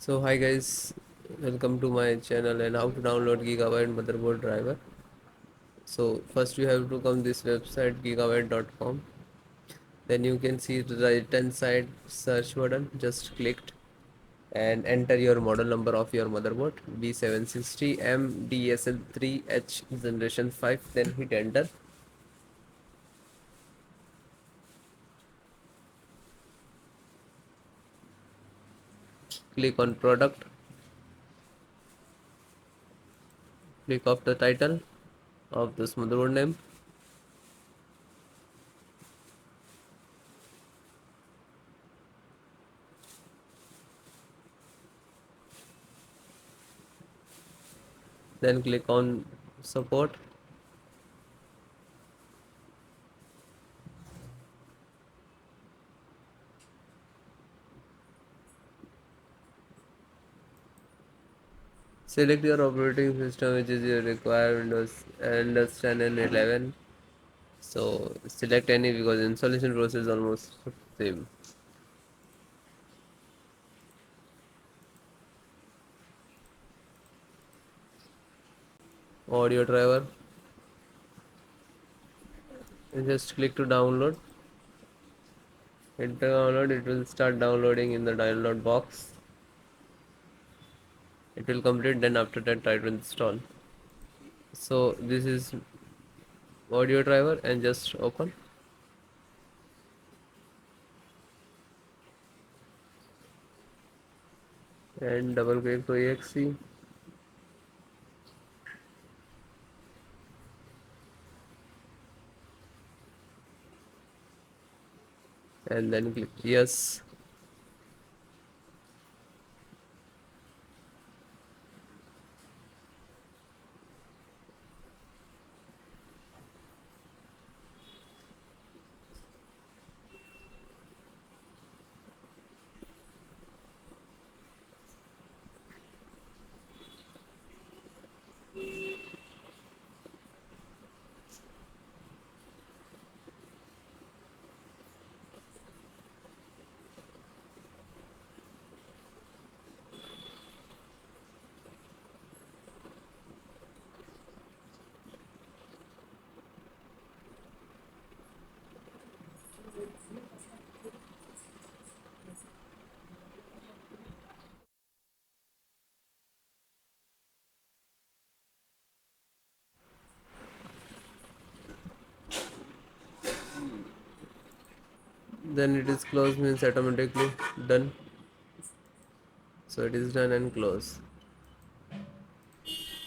So hi guys, welcome to my channel and how to download Gigabyte motherboard driver. So first you have to come this website gigabyte.com. Then you can see the right hand side search button. Just click and enter your model number of your motherboard B760M DS3H generation 5. Then hit enter. Click on product. Click off the title of this motherboard name. Then click on support. Select your operating system which is your required Windows 10 and 11. So select any because installation process is almost same. Audio driver. And just click to download. Hit the download. It will start downloading in the download box. It will complete. Then after that try to install. So this is audio driver and just open and double click to exe and then click yes. Then it is closed means automatically done. So it is done and close.